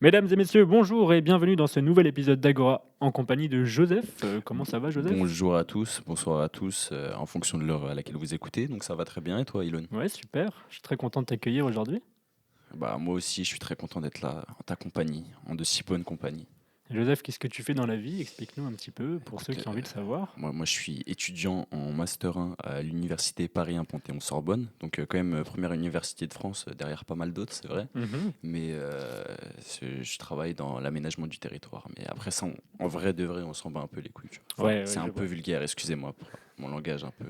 Mesdames et messieurs, bonjour et bienvenue dans ce nouvel épisode d'Agora en compagnie de Joseph. Comment ça va, Joseph? Bonjour à tous, bonsoir à tous, en fonction de l'heure à laquelle vous écoutez. Donc ça va très bien. Et toi, Ilon? Ouais, super. Je suis très content de t'accueillir aujourd'hui. Bah moi aussi, je suis très content d'être là en ta compagnie, en de si bonne compagnie. Joseph, qu'est-ce que tu fais dans la vie? Explique-nous un petit peu pour ceux Écoute, qui ont envie de savoir. moi, je suis étudiant en master 1 à l'université Paris 1 Panthéon-Sorbonne. Donc quand même première université de France, derrière pas mal d'autres, c'est vrai. Mhm. Mais je travaille dans l'aménagement du territoire. Mais après ça, en vrai de vrai, on s'en bat un peu les couilles, tu vois. Enfin, Ouais, c'est ouais, un je peu vois. vulgaire, excusez-moi pour mon langage un peu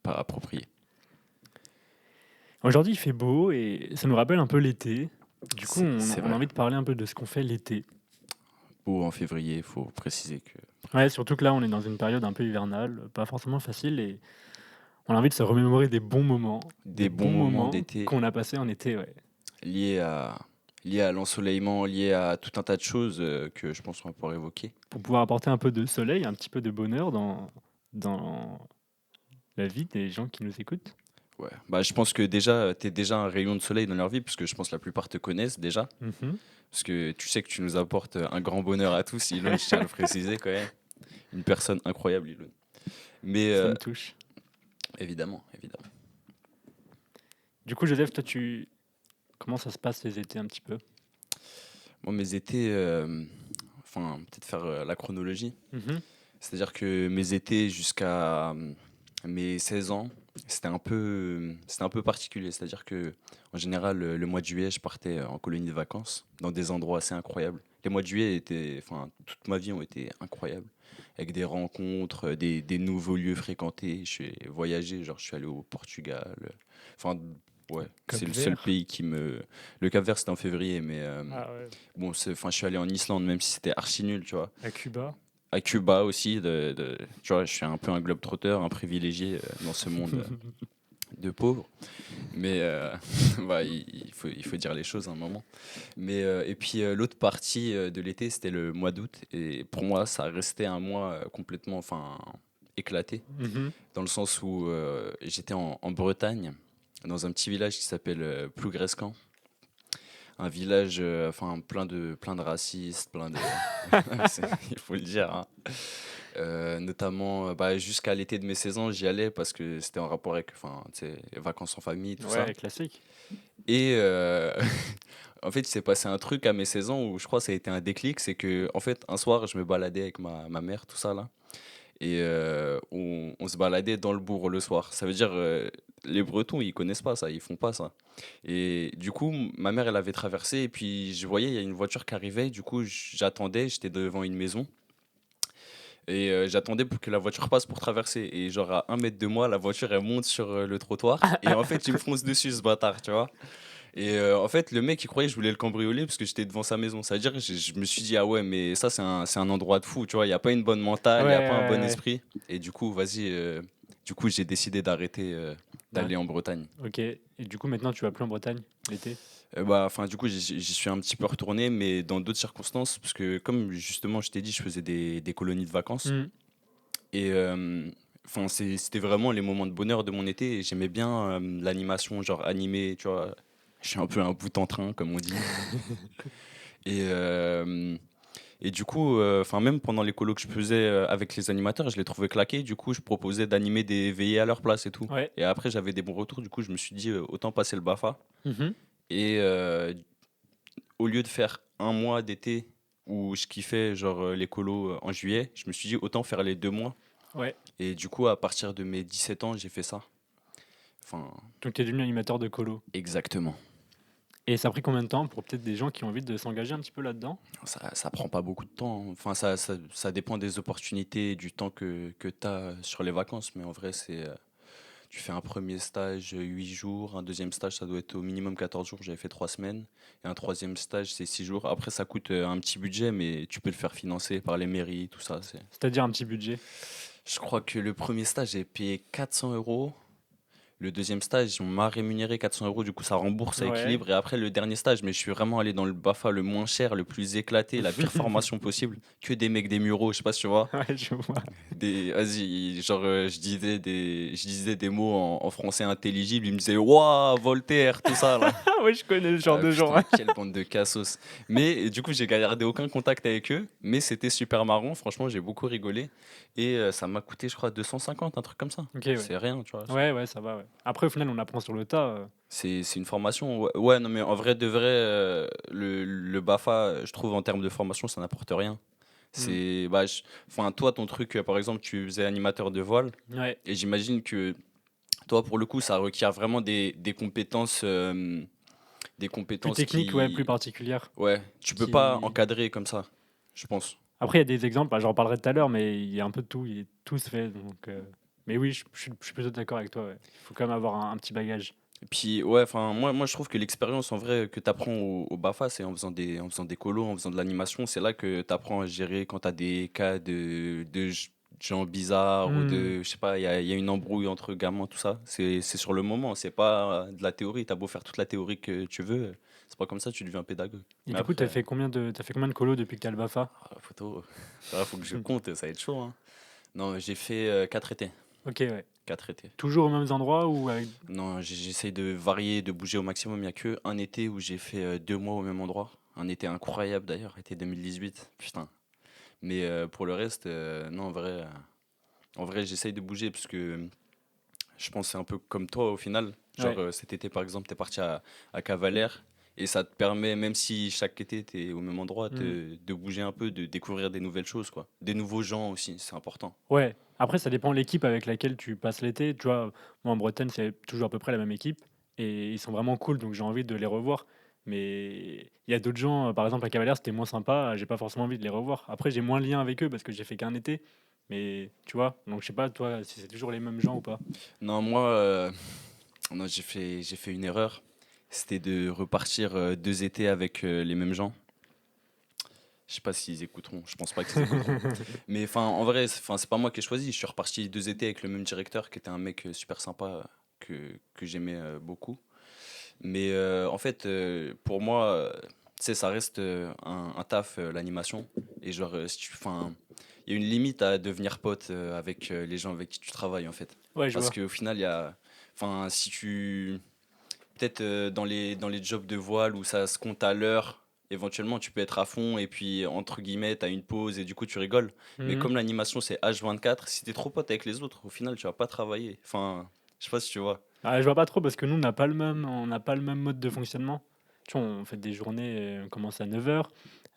pas approprié. Aujourd'hui, il fait beau et ça nous rappelle un peu l'été. Du coup, C'est on a vrai. envie de parler un peu de ce qu'on fait l'été. Beau en février, il faut préciser que Ouais, surtout que là, on est dans une période un peu hivernale, pas forcément facile et on a envie de se remémorer des des bons bons moments moments d'été qu'on a passés en été, ouais. liés à l'ensoleillement, liés à tout un tas de choses que je pense qu'on va pouvoir évoquer. Pour pouvoir apporter un peu de soleil, un petit peu de bonheur dans la vie des gens qui nous écoutent. Ouais. Bah, je pense que déjà, tu es déjà un rayon de soleil dans leur vie, parce que je pense que la plupart te connaissent déjà. Mhm. Parce que tu sais que tu nous apportes un grand bonheur à tous, Ilon, je tiens à le préciser quand même. Une personne incroyable, Ilon. Mais Ça me touche. évidemment, évidemment. Du coup, Joseph, toi, comment ça se passe les étés un petit peu? Moi, mes étés, enfin, peut-être faire la chronologie. Mhm. C'est-à-dire que mes étés jusqu'à mes 16 ans, c'était un peu particulier. C'est-à-dire que en général, le mois de juillet, je partais en colonie de vacances dans des endroits assez incroyables. Les mois de juillet étaient, enfin, toute ma vie ont été incroyables, avec des rencontres, des nouveaux lieux fréquentés. Je suis voyagé, genre je suis allé au Portugal. Enfin, ouais, c'est le seul Cap-Vert. pays qui me. Le Cap-Vert, c'était en février, mais Ah ouais. bon, enfin, je suis allé en Islande, même si c'était archi nul, tu vois. À Cuba. À Cuba aussi, tu vois, je suis un peu un globe-trotter, un privilégié dans ce monde de pauvres. Mais bah, il faut dire les choses à un moment. Mais, et puis l'autre partie de l'été, c'était le mois d'août. Et pour moi, ça restait un mois complètement enfin, éclaté, Mhm. dans le sens où j'étais en Bretagne, dans un petit village qui s'appelle Plougrescan. Un village enfin, plein de racistes, plein de... il faut le dire, hein. Notamment, bah, jusqu'à l'été de mes 16 ans, j'y allais parce que c'était en rapport avec, enfin, tu sais, les vacances en famille, tout ça. Ouais, classique. Et en fait, il s'est passé un truc à mes 16 ans où je crois que ça a été un déclic, c'est que, en fait, un soir, je me baladais avec ma mère, tout ça, là, et on se baladait dans le bourg le soir. Ça veut dire, les Bretons, ils connaissent pas ça, ils font pas ça. Et du coup, ma mère, elle avait traversé, et puis je voyais, il y a une voiture qui arrivait, du coup, j'attendais, j'étais devant une maison. Et j'attendais pour que la voiture passe pour traverser. Et genre à 1 mètre de moi, la voiture elle monte sur le trottoir. Et en fait, il me fonce dessus ce bâtard, tu vois. Et en fait, le mec il croyait que je voulais le cambrioler parce que j'étais devant sa maison. Ça veut dire que je me suis dit, ah ouais, mais ça c'est un endroit de fou, tu vois. Il n'y a pas une bonne Ouais, mentale, il n'y a pas un bon ouais, ouais. esprit. Et du coup, vas-y, du coup, j'ai décidé d'arrêter D'arrêt- d'aller en Bretagne. Ok. Et du coup, maintenant, tu vas plus en Bretagne l'été? Bah, enfin, du coup, j'y suis un petit peu retourné, mais dans d'autres circonstances, parce que comme justement, je t'ai dit, je faisais des colonies de vacances. Mhm. Et enfin, c'était vraiment les moments de bonheur de mon été. Et j'aimais bien l'animation, genre animé, tu vois. Je suis un peu un bout en train, comme on dit. Et, et du coup, enfin, même pendant les colos que je faisais avec les animateurs, je les trouvais claqués. Du coup, je proposais d'animer des veillées à leur place et tout. Ouais. Et après, j'avais des bons retours. Du coup, je me suis dit, autant passer le BAFA. Mhm. Et au lieu de faire un mois d'été où je kiffais genre les colos en juillet, je me suis dit, autant faire les 2 mois. Ouais. Et du coup, à partir de mes 17 ans, j'ai fait ça. Enfin, Donc, tu es devenu animateur de colo. exactement. Et ça a pris combien de temps pour peut-être des gens qui ont envie de s'engager un petit peu là-dedans? Ça prend pas beaucoup de temps, hein. Enfin, ça dépend des opportunités et du temps que tu as sur les vacances. Mais en vrai, tu fais un premier stage 8 jours, un deuxième stage, ça doit être au minimum 14 jours. J'avais fait 3 semaines. Et un troisième stage, c'est 6 jours. Après, ça coûte un petit budget, mais tu peux le faire financer par les mairies, tout ça. C'est-à-dire un petit budget. Je crois que le premier stage, j'ai payé 400 euros. Le deuxième stage, on m'a rémunéré 400 €, du coup ça rembourse, ça Ouais. équilibre. Et après le dernier stage, mais je suis vraiment allé dans le BAFA le moins cher, le plus éclaté, la pire formation possible. Que des mecs des Mureaux, je sais pas si tu vois. Ouais, je vois. Vas-y, genre je disais des mots en français intelligible, ils me disaient Waouh, Voltaire, tout ça là. Ah ouais, je connais ce genre Ah de gens. putain, quelle bande de cassos. Mais du coup, j'ai gardé aucun contact avec eux, mais c'était super marrant. Franchement, j'ai beaucoup rigolé. Et ça m'a coûté, je crois, 250, un truc comme ça. OK, ouais. C'est rien, tu vois. Ouais, ouais, ça va, ouais. Après, au final, on apprend sur le tas, C'est une formation. Ouais, ouais, non, mais en vrai, de vrai, le BAFA, je trouve, en termes de formation, ça n'apporte rien. Mmh. Bah, enfin, toi, ton truc, par exemple, tu faisais animateur de voile, Ouais. et j'imagine que toi, pour le coup, ça requiert vraiment des Plus compétences technique, ouais, plus qui, particulière ouais, tu peux pas qui encadrer comme ça, je pense. après, il y a des exemples, bah, j'en parlerai tout à l'heure, mais il y a un peu de tout, tout se fait donc mais oui, je suis plutôt d'accord avec toi, ouais. Il faut quand même avoir un petit bagage. Et puis, ouais, enfin, moi, je trouve que l'expérience en vrai que tu apprends au BAFA, c'est en faisant des colos, en faisant de l'animation. C'est là que tu apprends à gérer quand tu as des cas de gens bizarres ou Mmh. de, je sais pas, il y a une embrouille entre gamins, tout ça. C'est sur le moment, c'est pas de la théorie. Tu as beau faire toute la théorie que tu veux, c'est pas comme ça que tu deviens pédagogue. Et Mais du coup, après, t'as fait combien de colos depuis que tu as le BAFA? la photo, là, faut que je compte, ça va être chaud, hein. Non, j'ai fait 4 étés. OK, ouais. 4 étés. Toujours aux mêmes endroits ou avec Non, j'essaye de varier, de bouger au maximum. Il n'y a que un été où j'ai fait 2 mois au même endroit. Un été incroyable d'ailleurs, été 2018. Putain. Mais pour le reste, non, en vrai, j'essaye de bouger parce que je pense que c'est un peu comme toi au final. Genre ouais. cet été par exemple, t'es parti à Cavalère et ça te permet, même si chaque été t'es au même endroit, Mmh. de bouger un peu, de découvrir des nouvelles choses, quoi. Des nouveaux gens aussi, c'est important. Ouais, après ça dépend de l'équipe avec laquelle tu passes l'été, tu vois? Moi en Bretagne, c'est toujours à peu près la même équipe et ils sont vraiment cool, donc j'ai envie de les revoir. Mais il y a d'autres gens, par exemple à Cavalère, c'était moins sympa, j'ai pas forcément envie de les revoir. Après j'ai moins de lien avec eux parce que j'ai fait qu'un été, mais tu vois? Donc je sais pas toi si c'est toujours les mêmes gens ou pas? Non, moi, non, j'ai fait une erreur. C'était de repartir 2 étés avec les mêmes gens. Je sais pas s'ils écouteront, je pense pas qu'ils écouteront. Mais enfin, en vrai, c'est pas moi qui ai choisi. Je suis reparti 2 étés avec le même directeur qui était un mec super sympa que j'aimais beaucoup. Mais en fait, pour moi, tu sais, ça reste un taf, l'animation. Et genre, si tu, enfin, il y a une limite à devenir pote avec les gens avec qui tu travailles, en fait. Ouais, je Parce vois. qu'au final, il y a, enfin, si tu, peut-être dans les jobs de voile où ça se compte à l'heure, éventuellement tu peux être à fond et puis entre guillemets tu as une pause et du coup tu rigoles. Mais Mmh. comme l'animation c'est H24, si t'es trop pote avec les autres, au final tu vas pas travailler. Enfin, je sais pas si tu vois. Ah, je vois pas trop parce que nous on n'a pas le même mode de fonctionnement. Tu vois, on fait des journées, on commence à 9h,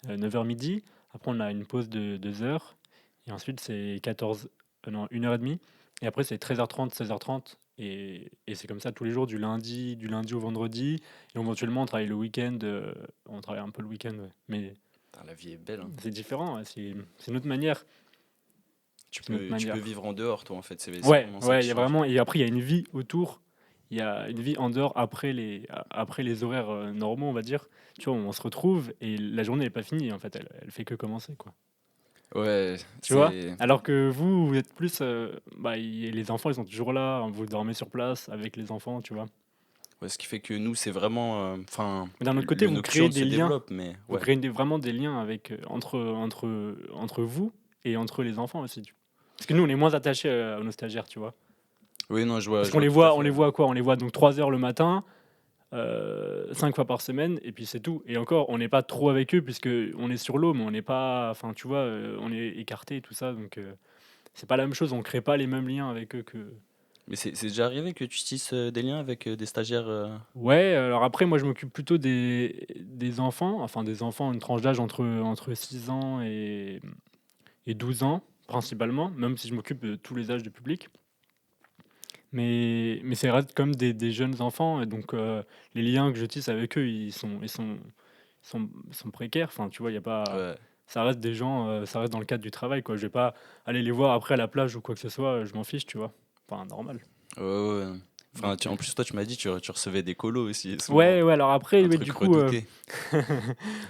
9h midi. Après on a une pause de 2 heures et ensuite c'est 14 non 1h30 et après c'est 13h30, 16h30 et c'est comme ça tous les jours du lundi au vendredi et éventuellement on travaille le week-end, on travaille un peu le week-end, ouais. Mais Putain, la vie est belle, hein. c'est différent, ouais, c'est une autre manière, c'est une autre Tu peux manière. vivre en dehors toi en fait, c'est Ouais, vraiment ça ouais, qui il y a change. vraiment et après il y a une vie autour. Il y a une vie en dehors après les horaires, normaux, on va dire. Tu vois, on se retrouve et la journée n'est pas finie, en fait, elle fait que commencer, quoi. Ouais, Tu vois? c'est Alors que vous, vous êtes plus, bah, les enfants, ils sont toujours là, hein, vous dormez sur place avec les enfants, tu vois? ouais, ce qui fait que nous c'est vraiment enfin Mais d'un autre côté, le vous créez nocturne des se liens, développe mais vous ouais. créez vraiment des liens avec, entre vous et entre les enfants aussi, parce que nous, on est moins attachés, à nos stagiaires, tu vois? Oui, non, Parce je qu'on vois tout à on fait. les voit quoi? On les voit donc 3 heures le matin, 5 fois par semaine et puis c'est tout et encore, on n'est pas trop avec eux puisque on est sur l'eau, mais on n'est pas enfin, tu vois, on est écartés et tout ça donc c'est pas la même chose, on crée pas les mêmes liens avec eux que Mais c'est déjà arrivé que tu tisses des liens avec des stagiaires ouais, alors après moi je m'occupe plutôt des enfants, enfin des enfants, une tranche d'âge entre 6 ans et 12 ans principalement, même si je m'occupe de tous les âges du public. Mais ça reste comme des jeunes enfants et donc les liens que je tisse avec eux, ils sont précaires. Enfin, tu vois, il y a pas ouais. ça reste des gens, ça reste dans le cadre du travail, quoi. Je vais pas aller les voir après à la plage ou quoi que ce soit, je m'en fiche, tu vois? Enfin, normal. Ouais, ouais, ouais. Enfin, Donc en plus, toi, tu m'as dit tu recevais des colos aussi, souvent. ouais, ouais, alors après, Un ouais, truc du coup, redouté.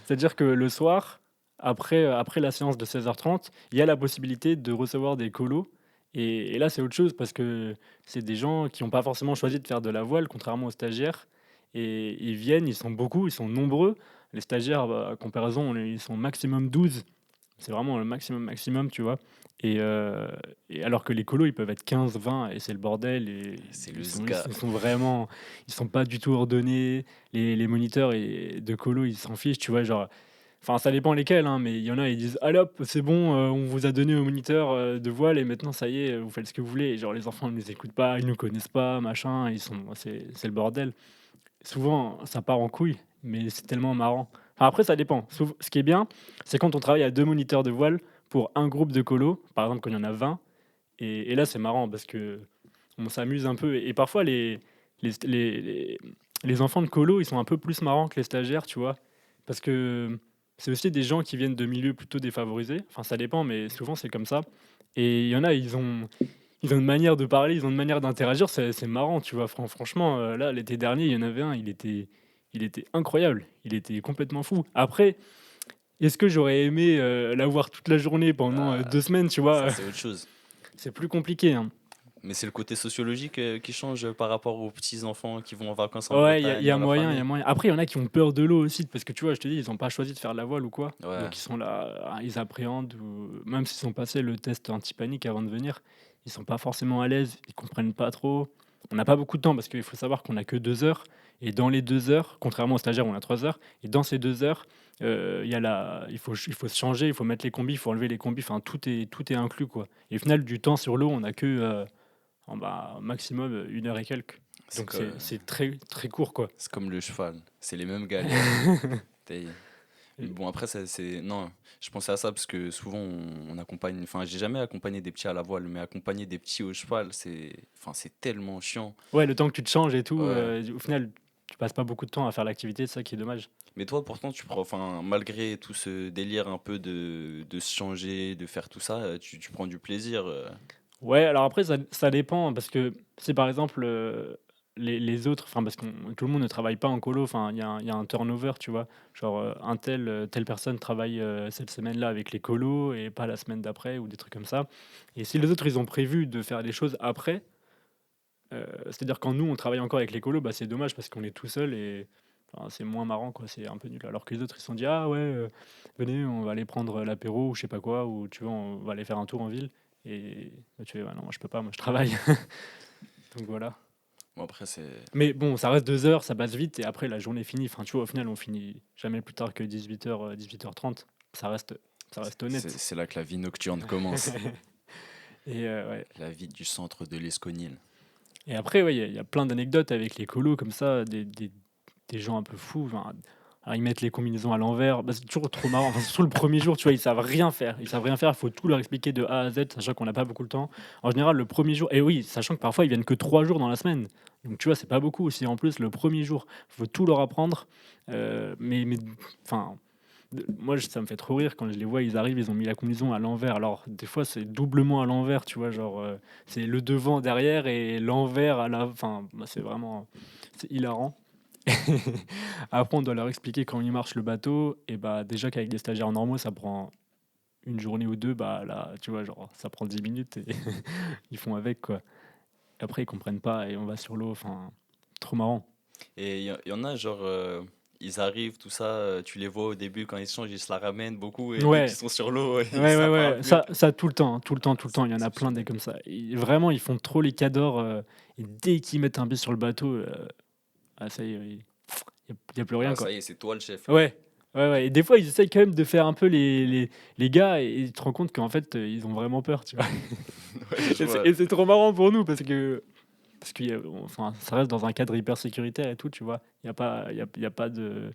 c'est-à-dire que le soir, après la séance de 16h30, il y a la possibilité de recevoir des colos Et là, c'est autre chose parce que c'est des gens qui ont pas forcément choisi de faire de la voile, contrairement aux stagiaires. Et ils viennent, ils sont beaucoup, ils sont nombreux. Les stagiaires, bah, à comparaison, ils sont maximum 12. C'est vraiment le maximum, maximum, tu vois. Et, euh, et alors que les colos, ils peuvent être 15, 20, et c'est le bordel. Et C'est le ils sont, ils Zga. sont ils sont vraiment, ils sont pas du tout ordonnés. Les moniteurs de colos, ils s'en fichent, tu vois. Genre, enfin, ça dépend lesquels, hein, mais il y en a, ils disent allez hop, c'est bon, on vous a donné au moniteur de voile et maintenant ça y est, vous faites ce que vous voulez. Et genre, les enfants ne nous écoutent pas, ils nous connaissent pas, machin, c'est le bordel. Souvent, ça part en couille, mais c'est tellement marrant. Enfin, après, ça dépend. Ce qui est bien, c'est quand on travaille à deux moniteurs de voile pour un groupe de colos, par exemple quand il y en a 20. Et là, c'est marrant parce que on s'amuse un peu. Et parfois, les, les, les, les enfants de colo, ils sont un peu plus marrants que les stagiaires, tu vois. Parce que c'est aussi des gens qui viennent de milieux plutôt défavorisés. Enfin, ça dépend, mais souvent, c'est comme ça. Et il y en a, ils ont une manière de parler, ils ont une manière d'interagir, c'est marrant, tu vois. Franchement, là, l'été dernier, il y en avait un, il était incroyable, il était complètement fou. Après, est-ce que j'aurais aimé l'avoir toute la journée pendant Ah, 2 semaines, tu ça, vois? c'est autre chose. C'est plus compliqué, hein. Mais c'est le côté sociologique qui change par rapport aux petits enfants qui vont en vacances en Ouais, il y Bretagne a dans la moyen, il y famille. a moyen. Après, il y en a qui ont peur de l'eau aussi, parce que tu vois, je te dis, ils n'ont pas choisi de faire de la voile ou quoi. Ouais, Donc ils sont là, ils appréhendent, ou même s'ils ont passé le test anti-panique avant de venir, ils sont pas forcément à l'aise, ils comprennent pas trop. On n'a pas beaucoup de temps parce qu'il faut savoir qu'on a que 2 heures. Et dans les 2 heures, contrairement aux stagiaires où on a 3 heures, et dans ces 2 heures, il faut se changer, il faut mettre les combis, il faut enlever les combis, enfin tout est inclus quoi. Et au final, du temps sur l'eau, on a que maximum 1 heure et quelques. c'est Donc co- c'est très très court quoi. c'est comme le cheval. C'est les mêmes galères. T'es- Mais bon, après, ça, c'est. Non, je pensais à ça parce que souvent, on accompagne. Enfin, j'ai jamais accompagné des petits à la voile, mais accompagner des petits au cheval, c'est. Enfin, c'est tellement chiant. Ouais, le temps que tu te changes et tout, Ouais. au final, tu passes pas beaucoup de temps à faire l'activité, c'est ça qui est dommage. Mais toi, pourtant, tu prends. Enfin, malgré tout ce délire un peu de se changer, de faire tout ça, tu prends du plaisir. Ouais, alors après, ça dépend parce que si par exemple, les autres, enfin, parce que tout le monde ne travaille pas en colo, enfin, il y a un turnover, tu vois. Genre, telle personne travaille cette semaine-là avec les colos et pas la semaine d'après ou des trucs comme ça. Et si les autres, ils ont prévu de faire des choses après, c'est-à-dire quand nous, on travaille encore avec les colos, bah, c'est dommage parce qu'on est tout seul et enfin, c'est moins marrant, quoi. C'est un peu nul. Alors que les autres, ils se sont dit, ah ouais, venez, on va aller prendre l'apéro ou je sais pas quoi, ou tu vois, on va aller faire un tour en ville. Et bah, tu fais, bah, non, moi je peux pas, moi je travaille. Donc voilà. Bon, après, c'est. Mais bon, ça reste 2 heures, ça passe vite et après la journée est finie. Enfin, tu vois, au final, on finit jamais plus tard que 18h, 18h30. Ça reste honnête. C'est là que la vie nocturne commence. Et ouais. La vie du centre de l'Esconil. Et après, ouais, il y a plein d'anecdotes avec les colos comme ça, des gens un peu fous. Enfin, alors, ils mettent les combinaisons à l'envers. Bah, c'est toujours trop marrant. Enfin, surtout le premier jour, tu vois, ils savent rien faire. Ils savent rien faire. Il faut tout leur expliquer de A à Z, sachant qu'on n'a pas beaucoup de temps. En général, le premier jour, et oui, sachant que parfois ils viennent que 3 jours dans la semaine. Donc tu vois, c'est pas beaucoup aussi. En plus, le premier jour, il faut tout leur apprendre. Enfin, moi, ça me fait trop rire quand je les vois. Ils arrivent, ils ont mis la combinaison à l'envers. Alors, des fois, c'est doublement à l'envers, tu vois. Genre, c'est le devant derrière et l'envers à la. Enfin, bah, c'est hilarant. Après, on doit leur expliquer comment il marche le bateau. Et bah, déjà qu'avec des stagiaires normaux, ça prend une journée ou deux. Bah là, tu vois, genre, ça prend 10 minutes et ils font avec, quoi. Après, ils comprennent pas et on va sur l'eau. Enfin, trop marrant. Et y en a, genre, ils arrivent, tout ça, tu les vois au début quand ils changent, ils se la ramènent beaucoup, et dès qu'ils Ouais, sont sur l'eau, ouais, ouais, ça parle ouais. plus. Ça tout le temps, hein, tout le temps, tout le C'est temps. Il y en a plein des exceptionnel. comme ça. Vraiment, ils font trop les cadors. Et dès qu'ils mettent un pied sur le bateau, ça y est, il y a plus rien, Ah, quoi. ça y est, c'est toi le chef, là. Ouais, ouais, ouais. Et des fois, ils essayent quand même de faire un peu les gars et tu te rends compte qu'en fait, ils ont vraiment peur, tu vois. Ouais, je Et c'est vois. et c'est trop marrant pour nous parce que enfin, ça reste dans un cadre hyper sécuritaire et tout, tu vois. Il y a pas de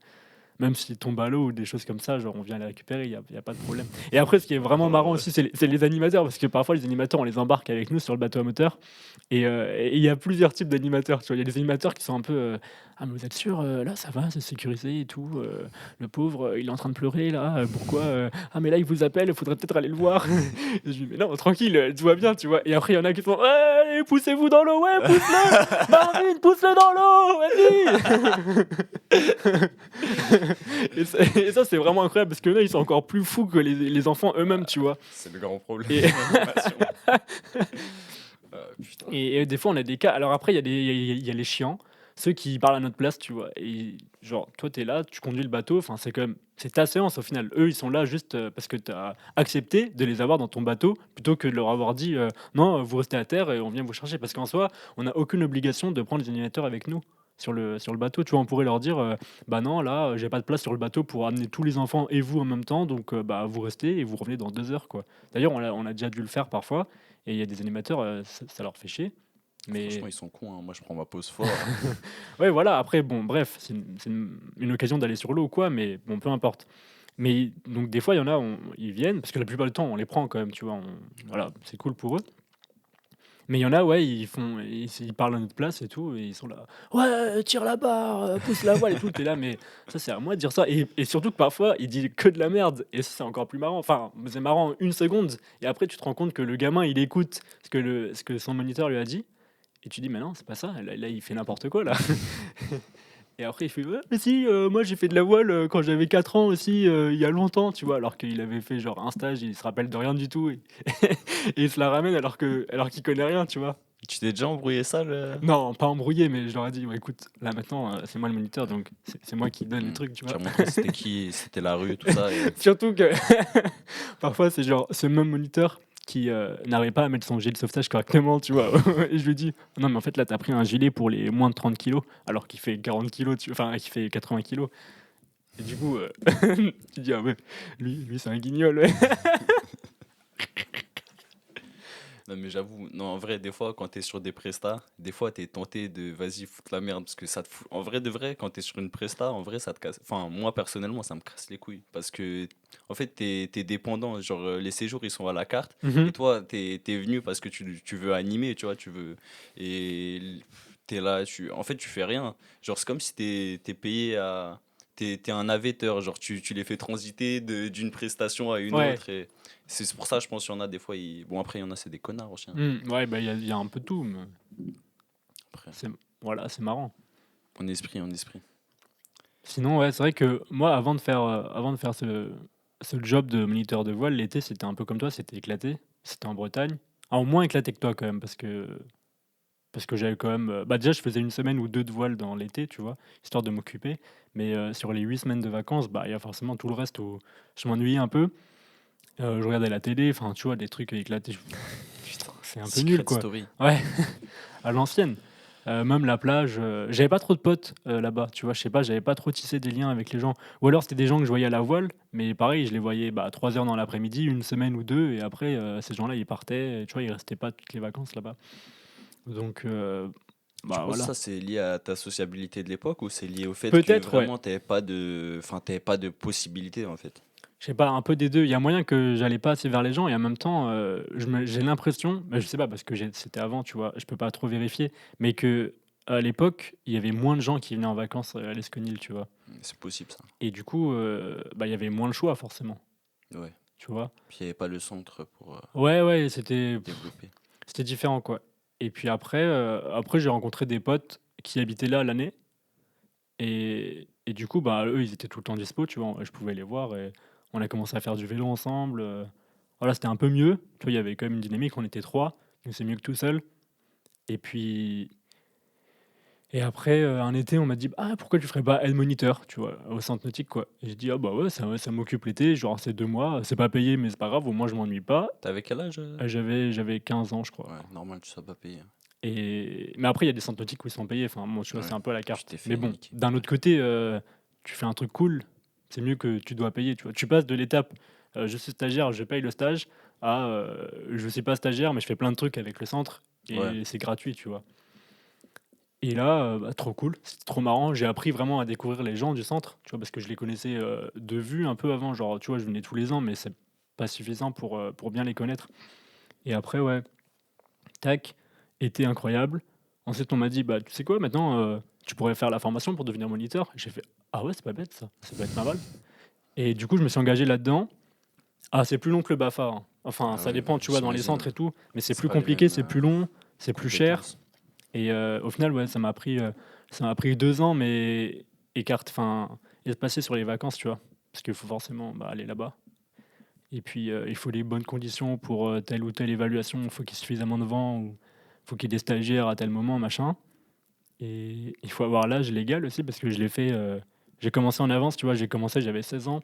même s'ils tombent à l'eau ou des choses comme ça, genre on vient les récupérer, il y a pas de problème. Et après, ce qui est vraiment marrant Oh, aussi, c'est les animateurs, parce que parfois les animateurs, on les embarque avec nous sur le bateau à moteur, et il y a plusieurs types d'animateurs, tu vois. Il y a des animateurs qui sont un peu, ah mais vous êtes sûr, là ça va, c'est sécurisé et tout, le pauvre, il est en train de pleurer là, pourquoi, ah mais là il vous appelle, il faudrait peut-être aller le voir. Et je dis mais non, tranquille, tout va bien, tu vois. Et après il y en a qui font, ouais, poussez-vous dans l'eau, ouais, pousse-le, Marvin, pousse-le dans l'eau, vas-y. Et ça, c'est vraiment incroyable parce que là, ils sont encore plus fous que les enfants eux-mêmes, tu vois. C'est le grand problème Et, de l'animation. Putain. et des fois, on a des cas. Alors après, il y a les chiants, ceux qui parlent à notre place, tu vois. Et genre, toi, t'es là, tu conduis le bateau. Enfin, c'est quand même, c'est ta séance au final. Eux, ils sont là juste parce que tu as accepté de les avoir dans ton bateau plutôt que de leur avoir dit non, vous restez à terre et on vient vous chercher. Parce qu'en soi, on n'a aucune obligation de prendre les animateurs avec nous. Sur le bateau, tu vois, on pourrait leur dire bah non, là, j'ai pas de place sur le bateau pour amener tous les enfants et vous en même temps, donc bah vous restez et vous revenez dans 2 heures, quoi. D'ailleurs, on a déjà dû le faire parfois, et il y a des animateurs, ça leur fait chier. Franchement, Mais ils sont cons, hein. Moi, je prends ma pause fort. ouais, voilà, après, bon, bref, c'est une occasion d'aller sur l'eau ou quoi, mais bon, peu importe. Mais donc, des fois, il y en a, ils viennent, parce que la plupart du temps, on les prend quand même, tu vois, voilà, c'est cool pour eux. Mais il y en a, ouais, ils parlent à notre place et tout, et ils sont là, ouais, tire la barre, pousse la voile et tout. T'es là, mais ça, c'est à moi de dire ça. Et surtout que parfois, il dit que de la merde, et ça, c'est encore plus marrant. Enfin, c'est marrant une seconde, et après, tu te rends compte que le gamin, il écoute ce que son moniteur lui a dit. Et tu dis: «Mais non, c'est pas ça, là, il fait n'importe quoi, là». Et après il fait: «Ouais, mais si, moi j'ai fait de la voile, quand j'avais 4 ans aussi, il y a longtemps», tu vois? Alors qu'il avait fait genre un stage, il se rappelle de rien du tout, et et il se la ramène alors qu'il connaît rien, tu vois? Tu t'es déjà embrouillé ça, le. Non, pas embrouillé, mais je leur ai dit: «Ouais, écoute, là maintenant, c'est moi le moniteur, donc c'est moi qui donne les trucs», tu Tu vois? as montré c'était qui, c'était la rue, tout ça. Et. Surtout que parfois, c'est genre ce même moniteur qui, n'arrive pas à mettre son gilet de sauvetage correctement, tu vois? Et je lui dis: «Non, mais en fait, là, tu as pris un gilet pour les moins de 30 kilos, alors qu'il fait 40 kilos, enfin, qu'il fait 80 kilos. Et du coup, tu dis: «Ah ouais, lui, c'est un guignol, ouais». Non, mais j'avoue, non, en vrai, des fois, quand t'es sur des prestats, des fois, t'es tenté de vas-y, foutre la merde, parce que ça te fout. En vrai, de vrai, quand t'es sur une presta, en vrai, ça te casse. Enfin, moi, personnellement, ça me casse les couilles. Parce que, en fait, t'es dépendant. Genre, les séjours, ils sont à la carte. Et Mmh. toi, t'es venu parce que tu veux animer, tu vois, tu veux. Et t'es là, en fait, tu fais rien. Genre, c'est comme si t'es payé à. T'es un navetteur, genre tu les fais transiter d'une prestation à une Ouais, autre. Et c'est pour ça, je pense qu'il y en a des fois. Bon, après, il y en a, c'est des connards aussi, hein. ouais, bah, il y a un peu de tout, mais Après, c'est voilà, c'est marrant. en esprit, en esprit. Sinon, ouais, c'est vrai que moi, avant de faire ce job de moniteur de voile, l'été, c'était un peu comme toi, c'était éclaté. C'était en Bretagne. Ah, moins éclaté que toi quand même, parce que j'avais quand même, bah, déjà, je faisais une semaine ou 2 de voile dans l'été, tu vois? Histoire de m'occuper. Mais, sur les 8 semaines de vacances, bah, il y a forcément tout le reste où je m'ennuyais un peu. Je regardais la télé, enfin, tu vois, des trucs éclatés, Putain, c'est un peu nul, Secret quoi. Story. Ouais, à l'ancienne. Même la plage, j'avais pas trop de potes, là-bas, tu vois? Je sais pas, j'avais pas trop tissé des liens avec les gens. Ou alors c'était des gens que je voyais à la voile, mais pareil, je les voyais, bah, 3 heures dans l'après-midi, une semaine ou 2, et après, ces gens-là, ils partaient, tu vois? Ils restaient pas toutes les vacances là-bas. Donc, Tu bah, penses que voilà. ça, c'est lié à ta sociabilité de l'époque ou c'est lié au fait que Peut-être, ouais. vraiment t'avais pas de, enfin, t'avais pas de possibilité en fait? Je sais pas, un peu des 2. Il y a moyen que j'allais pas assez vers les gens, et en même temps, j'ai l'impression, mais je sais pas parce que c'était avant, tu vois? Je peux pas trop vérifier, mais que à l'époque, il y avait moins de gens qui venaient en vacances, à l'Esconil, tu vois? C'est possible ça. Et du coup, bah, il y avait moins le choix forcément, Ouais. tu vois? Puis il n'y avait pas le centre pour Ouais, ouais, c'était développer. c'était différent, quoi. Et puis après j'ai rencontré des potes qui habitaient là l'année, et du coup, bah, eux, ils étaient tout le temps dispo, tu vois? Je pouvais les voir, et on a commencé à faire du vélo ensemble, voilà, c'était un peu mieux. Tu vois, il y avait quand même une dynamique, on était 3, donc c'est mieux que tout seul. Et puis après, un été, on m'a dit: «Ah, pourquoi tu ferais pas aide moniteur?» Tu vois? Au centre nautique, quoi. Et j'ai dit: «Ah bah ouais, ça m'occupe l'été, genre c'est 2 mois, c'est pas payé, mais c'est pas grave, au moins je m'ennuie pas». T'avais quel âge? J'avais 15 ans, je crois. Ouais, normal, tu sois pas payé. Mais après, il y a des centres nautiques où ils sont payés, enfin, moi, tu vois, Ouais, c'est un peu à la tu carte. t'es Mais fait bon, niquer. d'un autre côté, tu fais un truc cool, c'est mieux que tu dois payer, tu vois? Tu passes de l'étape, je suis stagiaire, je paye le stage, à, je suis pas stagiaire, mais je fais plein de trucs avec le centre, Ouais, et c'est gratuit, tu vois? Et là, bah, trop cool, c'était trop marrant. J'ai appris vraiment à découvrir les gens du centre, tu vois? Parce que je les connaissais, de vue un peu avant, genre, tu vois, je venais tous les ans, mais c'est pas suffisant pour bien les connaître. Et après, ouais, tac, été incroyable. Ensuite, on m'a dit: «Bah, tu sais quoi? Maintenant, tu pourrais faire la formation pour devenir moniteur». J'ai fait: «Ah ouais, c'est pas bête ça, ça peut être pas mal». Et du coup, je me suis engagé là-dedans. Ah, c'est plus long que le BAFA, hein. Enfin, ah ça ouais, dépend, tu vois, dans les j'imagine. centres et tout, mais c'est C'est plus pas les compliqué, mêmes c'est plus long, c'est plus cher. compétences. Et au final, ouais, ça m'a pris 2 ans, mais espacer sur les vacances, tu vois. Parce qu'il faut forcément aller là-bas. Et puis, il faut les bonnes conditions pour telle ou telle évaluation. Il faut qu'il y ait suffisamment de vent ou il faut qu'il y ait des stagiaires à tel moment, machin. Et il faut avoir l'âge légal aussi parce que je l'ai fait. J'ai commencé en avance, tu vois. J'ai commencé, j'avais 16 ans.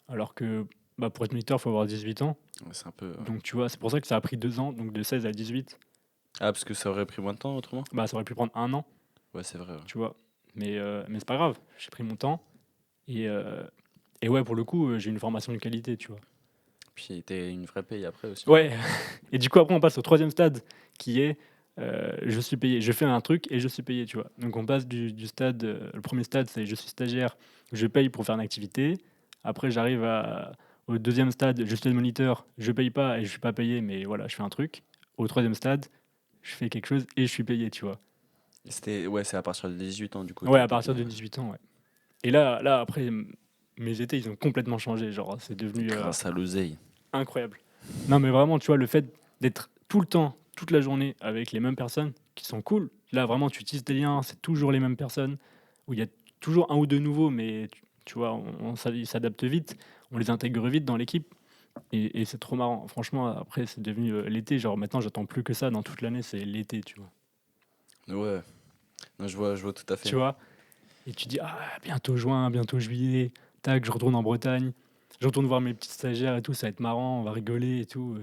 Alors que pour être moniteur, il faut avoir 18 ans. Ouais, c'est un peu. Donc, tu vois, c'est pour ça que ça a pris 2 ans, donc de 16 à 18. Ah, parce que ça aurait pris moins de temps autrement? Ça aurait pu prendre 1 an, Ouais, c'est vrai. Ouais. tu vois. Mais c'est pas grave, j'ai pris mon temps. Et, et ouais, pour le coup, j'ai une formation de qualité, tu vois. Puis t'as une vraie paye après aussi. Ouais. Et du coup, après, on passe au troisième stade qui est je suis payé. Je fais un truc et je suis payé, tu vois. Donc, on passe du stade. Le premier stade, c'est je suis stagiaire, je paye pour faire une activité. Après, j'arrive au deuxième stade, je suis moniteur, je paye pas et je suis pas payé, mais voilà, je fais un truc. Au troisième stade, je fais quelque chose et je suis payé, tu vois. Ouais, c'est à partir de 18 ans du coup. Ouais, à partir de 18 ans, ouais. Et là après, mes étés, ils ont complètement changé. Genre, c'est devenu Grâce à l'oseille. incroyable. Non, mais vraiment, tu vois, le fait d'être tout le temps, toute la journée avec les mêmes personnes qui sont cool. Là, vraiment, tu tisses des liens, c'est toujours les mêmes personnes, où il y a toujours un ou deux nouveaux, mais tu vois, ils s'adaptent vite, on les intègre vite dans l'équipe. Et c'est trop marrant. Franchement, après, c'est devenu l'été. Genre, maintenant, j'attends plus que ça dans toute l'année, c'est l'été, tu vois. Ouais. Non, je vois tout à fait. Tu vois. Et tu dis, bientôt juin, bientôt juillet, tac, je retourne en Bretagne, je retourne voir mes petits stagiaires et tout, ça va être marrant, on va rigoler et tout.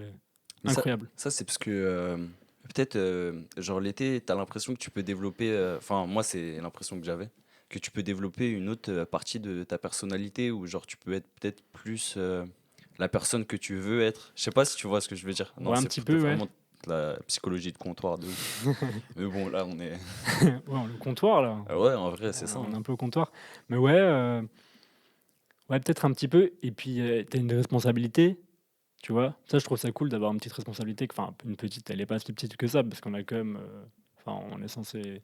Mais Incroyable. ça c'est parce que peut-être, genre l'été, t'as l'impression que tu peux développer. Enfin, moi, c'est l'impression que j'avais. Que tu peux développer une autre partie de ta personnalité ou genre tu peux être peut-être plus la personne que tu veux être. Je sais pas si tu vois ce que je veux dire. Non, Ouais, un c'est petit peut-être peu, ouais. vraiment de la psychologie de comptoir de ouf. Mais bon, là, on est. Ouais, le comptoir, là. Ah ouais, en vrai, c'est ça. On est Hein. un peu au comptoir. Mais ouais, ouais peut-être un petit peu. Et puis, t'as une responsabilité, tu vois. Ça, je trouve ça cool d'avoir une petite responsabilité. Enfin, une petite, elle est pas si petite que ça, parce qu'on a quand même. Enfin, on est censé.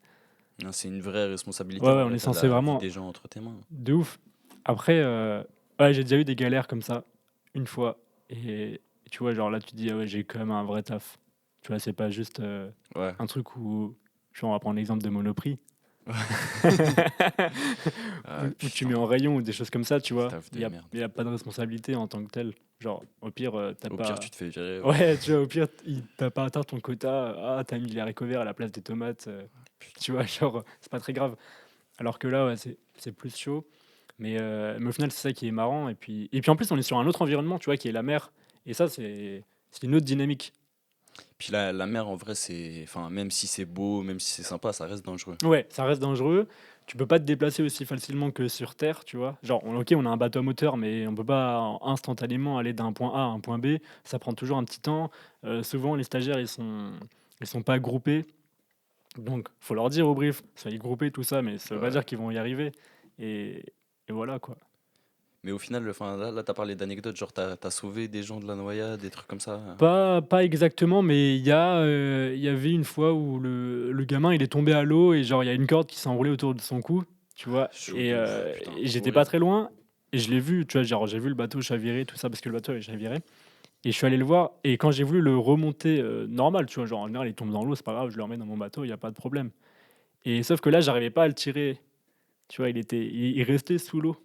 Non, c'est une vraie responsabilité Ouais, en ouais, on vrai. est T'as censé la vie vraiment. des gens entre tes mains. De ouf. Après, ouais, j'ai déjà eu des galères comme ça, une fois. Et tu vois, genre là, tu te dis, ah ouais, j'ai quand même un vrai taf. Tu vois, c'est pas juste Ouais. un truc où. Tu vois, on va prendre l'exemple de Monoprix. Ah, Où tu putain, mets en rayon ou des choses comme ça, tu vois. taf Il de y a, merde. il y a pas de responsabilité en tant que tel. Genre, au pire, t'as Au pire, pas. tu te fais virer. Ouais. Ouais, tu vois, au pire, t'as pas atteint ton quota. Ah, t'as mis les haricots verts à la place des tomates. Putain. Tu vois, genre, c'est pas très grave. Alors que là, ouais, c'est plus chaud. Mais au final, c'est ça qui est marrant. Et puis en plus, on est sur un autre environnement, tu vois, qui est la mer. Et ça, c'est une autre dynamique. Puis la mer, en vrai, c'est. Enfin, même si c'est beau, même si c'est sympa, ça reste dangereux. Ouais, ça reste dangereux. Tu peux pas te déplacer aussi facilement que sur Terre, tu vois. Genre, ok, on a un bateau à moteur, mais on peut pas instantanément aller d'un point A à un point B. Ça prend toujours un petit temps. Souvent, les stagiaires, ils sont pas groupés. Donc, faut leur dire au brief, soyez groupés, tout ça, mais ça veut pas Ouais. dire qu'ils vont y arriver. Et, et voilà, quoi. Mais au final, enfin, là t'as parlé d'anecdotes, genre t'as sauvé des gens de la noyade, des trucs comme ça. Pas exactement, mais il y avait une fois où le gamin, il est tombé à l'eau et genre, il y a une corde qui s'est enroulée autour de son cou, tu vois? Chaud Et de ouf, putain, et j'étais pas horrible. très loin et je l'ai vu, tu vois? Genre, j'ai vu le bateau chavirer, tout ça, parce que le bateau avait chaviré et je suis allé le voir et quand j'ai voulu le remonter, normal, tu vois? Genre, en général, il tombe dans l'eau, c'est pas grave, je le remets dans mon bateau, il y a pas de problème et sauf que là, j'arrivais pas à le tirer, tu vois? Il restait sous l'eau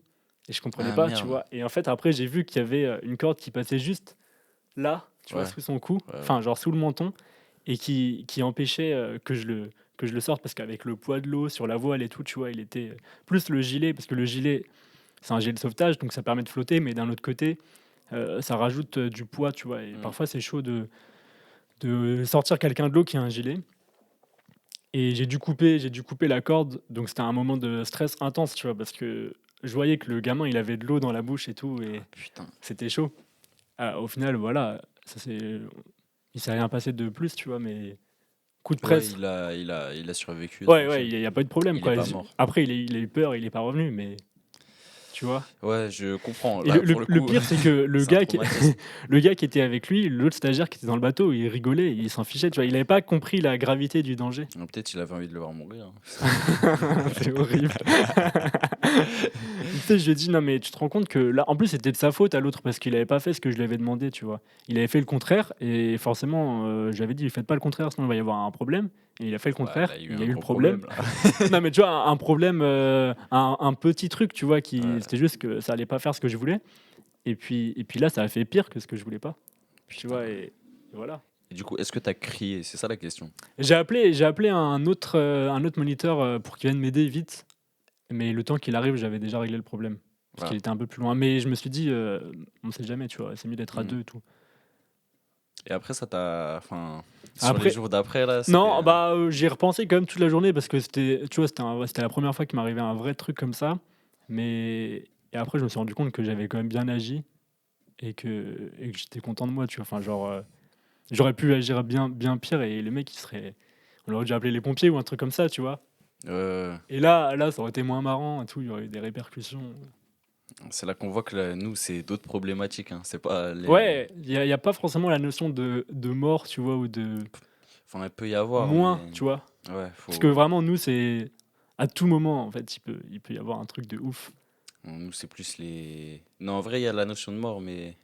et je comprenais Ah pas, tu merde. vois? Et en fait, après, j'ai vu qu'il y avait, une corde qui passait juste là, tu vois, Ouais, sous son cou, ouais. enfin, genre sous le menton, et qui empêchait que je le sorte parce qu'avec le poids de l'eau sur la voile et tout, tu vois, il était plus le gilet, parce que le gilet, c'est un gilet de sauvetage, donc ça permet de flotter, mais d'un autre côté, ça rajoute du poids, tu vois, et Hmm. parfois c'est chaud de sortir quelqu'un de l'eau qui a un gilet. Et j'ai dû couper la corde, donc c'était un moment de stress intense, tu vois, parce que je voyais que le gamin, il avait de l'eau dans la bouche et tout, et Ah putain. c'était chaud. Au final, voilà, il s'est rien passé de plus, tu vois, mais coup de Ouais, presse. il a survécu Ouais, ouais, tranquille. il y a pas eu de problème, Il est quoi. pas mort. Après, il a eu peur, il est pas revenu, mais tu vois? Ouais, je comprends. Et le Là, le pour le le coup, pire, c'est que le c'est un gars qui traumatisme. le gars qui était avec lui, l'autre stagiaire qui était dans le bateau, il rigolait, il s'en fichait, tu vois? Il avait pas compris la gravité du danger. Peut-être il avait envie de le voir mourir. Hein. C'est horrible. Tu sais, je lui ai dit: «Non, mais tu te rends compte que là» en plus, c'était de sa faute à l'autre parce qu'il avait pas fait ce que je lui avais demandé, tu vois? Il avait fait le contraire et forcément, je lui avais dit: «Faites pas le contraire, sinon il va y avoir un problème» et il a fait le Bah, contraire, là, il y a eu il y un a eu le gros problème. problème, là. Non, mais tu vois, un problème, un petit truc, tu vois, qui Ouais, c'était juste que ça allait pas faire ce que je voulais et puis là, ça a fait pire que ce que je voulais pas, tu vois? putain. Et voilà. Et du coup, est-ce que tu as crié? C'est ça la question. J'ai appelé un autre moniteur, pour qu'il vienne m'aider vite, mais le temps qu'il arrive, j'avais déjà réglé le problème, parce Ouais. qu'il était un peu plus loin. Mais je me suis dit, on sait jamais, tu vois? C'est mieux d'être à Mmh. 2 et tout. Et après, ça t'a. Enfin, sur les Après jours d'après, là, c'était. non, bah, j'y ai repensé quand même toute la journée parce que c'était tu vois, c'était la première fois qu'il m'arrivait un vrai truc comme ça, mais et après je me suis rendu compte que j'avais quand même bien agi et que j'étais content de moi, tu vois? Enfin, genre, j'aurais pu agir bien pire et les mecs, on aurait dû appeler les pompiers ou un truc comme ça, tu vois? euh, Et là, ça aurait été moins marrant et tout, il y aurait eu des répercussions. c'est là qu'on voit que nous, c'est d'autres problématiques, hein. C'est pas les. Ouais, il y a pas forcément la notion de mort, tu vois? Ou de Enfin, il peut y avoir, moins, mais. tu vois? Ouais, Parce que faut. vraiment nous, c'est à tout moment, en fait, il peut y avoir un truc de ouf. Nous, c'est plus les. Non, en vrai, il y a la notion de mort, mais